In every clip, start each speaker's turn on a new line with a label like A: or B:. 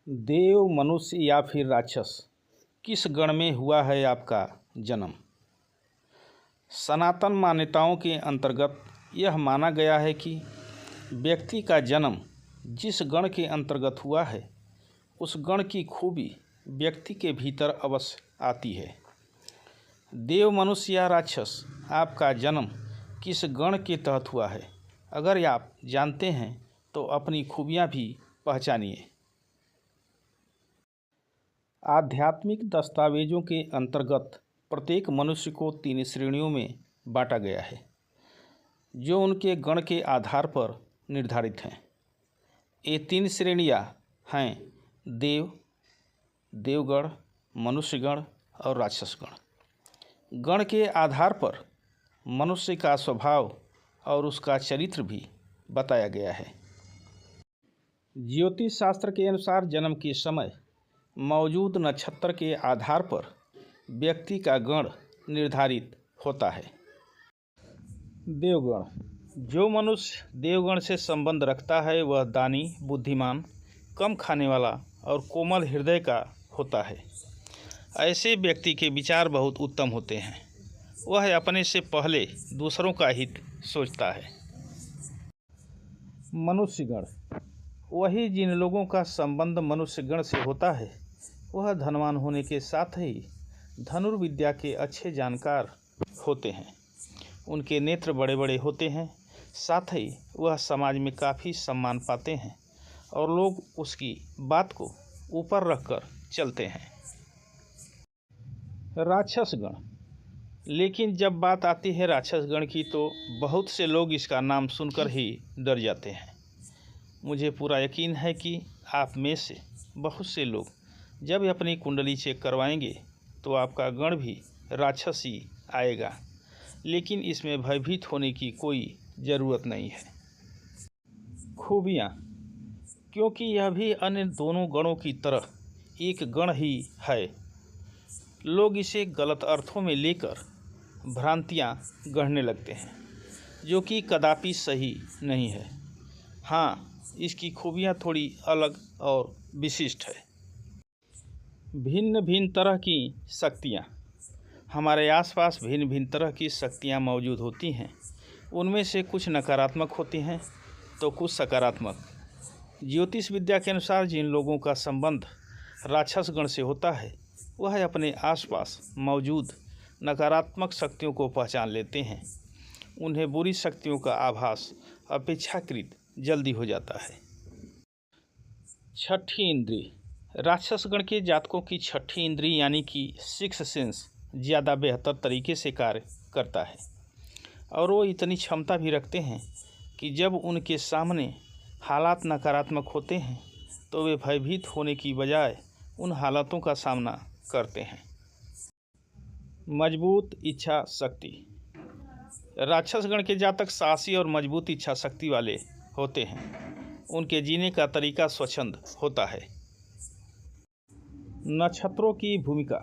A: देव, मनुष्य या फिर राक्षस, किस गण में हुआ है आपका जन्म? सनातन मान्यताओं के अंतर्गत यह माना गया है कि व्यक्ति का जन्म जिस गण के अंतर्गत हुआ है उस गण की खूबी व्यक्ति के भीतर अवश्य आती है। देव, मनुष्य या राक्षस, आपका जन्म किस गण के तहत हुआ है, अगर आप जानते हैं तो अपनी खूबियाँ भी पहचानिए। आध्यात्मिक दस्तावेजों के अंतर्गत प्रत्येक मनुष्य को 3 श्रेणियों में बांटा गया है, जो उनके गण के आधार पर निर्धारित हैं। ये 3 श्रेणियाँ हैं देव, देवगण, मनुष्यगण और राक्षसगण। गण के आधार पर मनुष्य का स्वभाव और उसका चरित्र भी बताया गया है। ज्योतिष शास्त्र के अनुसार जन्म के समय मौजूद नक्षत्र के आधार पर व्यक्ति का गण निर्धारित होता है। देवगण, जो मनुष्य देवगण से संबंध रखता है वह दानी, बुद्धिमान, कम खाने वाला और कोमल हृदय का होता है। ऐसे व्यक्ति के विचार बहुत उत्तम होते हैं। वह अपने से पहले दूसरों का हित सोचता है। मनुष्यगण, वही जिन लोगों का संबंध मनुष्यगण से होता है वह धनवान होने के साथ ही धनुर्विद्या के अच्छे जानकार होते हैं। उनके नेत्र बड़े बड़े होते हैं, साथ ही वह समाज में काफ़ी सम्मान पाते हैं और लोग उसकी बात को ऊपर रखकर चलते हैं। राक्षसगण, लेकिन जब बात आती है राक्षसगण की तो बहुत से लोग इसका नाम सुनकर ही डर जाते हैं। मुझे पूरा यकीन है कि आप में से बहुत से लोग जब अपनी कुंडली चेक करवाएंगे तो आपका गण भी राक्षस ही आएगा, लेकिन इसमें भयभीत होने की कोई ज़रूरत नहीं है। खूबियाँ, क्योंकि यह भी अन्य दोनों गणों की तरह एक गण ही है, लोग इसे गलत अर्थों में लेकर भ्रांतियाँ गढ़ने लगते हैं, जो कि कदापि सही नहीं है। हाँ, इसकी खूबियाँ थोड़ी अलग और विशिष्ट है। भिन्न भिन्न तरह की शक्तियाँ, हमारे आसपास भिन्न भिन्न तरह की शक्तियाँ मौजूद होती हैं। उनमें से कुछ नकारात्मक होती हैं तो कुछ सकारात्मक। ज्योतिष विद्या के अनुसार जिन लोगों का संबंध राक्षस गण से होता है वह अपने आसपास मौजूद नकारात्मक शक्तियों को पहचान लेते हैं। उन्हें बुरी शक्तियों का आभास अपेक्षाकृत जल्दी हो जाता है। छठी इंद्रिय, राक्षसगण के जातकों की छठी इंद्रिय यानी कि 6th सेंस ज़्यादा बेहतर तरीके से कार्य करता है और वो इतनी क्षमता भी रखते हैं कि जब उनके सामने हालात नकारात्मक होते हैं तो वे भयभीत होने की बजाय उन हालातों का सामना करते हैं। मजबूत इच्छा शक्ति, राक्षसगण के जातक साहसी और मजबूत इच्छा शक्ति वाले होते हैं। उनके जीने का तरीका स्वच्छंद होता है। नक्षत्रों की भूमिका,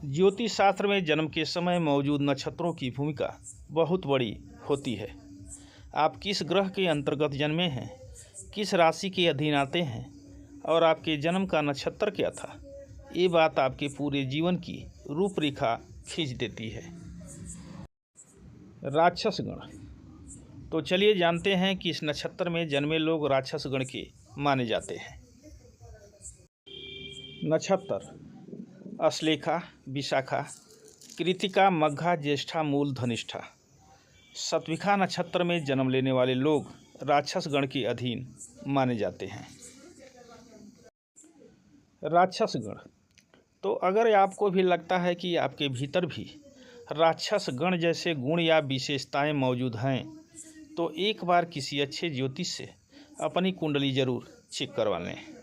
A: ज्योतिष शास्त्र में जन्म के समय मौजूद नक्षत्रों की भूमिका बहुत बड़ी होती है। आप किस ग्रह के अंतर्गत जन्मे हैं, किस राशि के अधीन आते हैं और आपके जन्म का नक्षत्र क्या था, ये बात आपके पूरे जीवन की रूपरेखा खींच देती है। राक्षसगण, तो चलिए जानते हैं कि इस नक्षत्र में जन्मे लोग राक्षसगण के माने जाते हैं। नक्षत्र: अश्लेषा, विशाखा, कृतिका, मघा, ज्येष्ठा, मूल, धनिष्ठा। शतभिखा नक्षत्र में जन्म लेने वाले लोग राक्षसगण के अधीन माने जाते हैं। राक्षसगण, तो अगर आपको भी लगता है कि आपके भीतर भी राक्षसगण जैसे गुण या विशेषताएं मौजूद हैं तो एक बार किसी अच्छे ज्योतिष से अपनी कुंडली जरूर चेक करवा लें।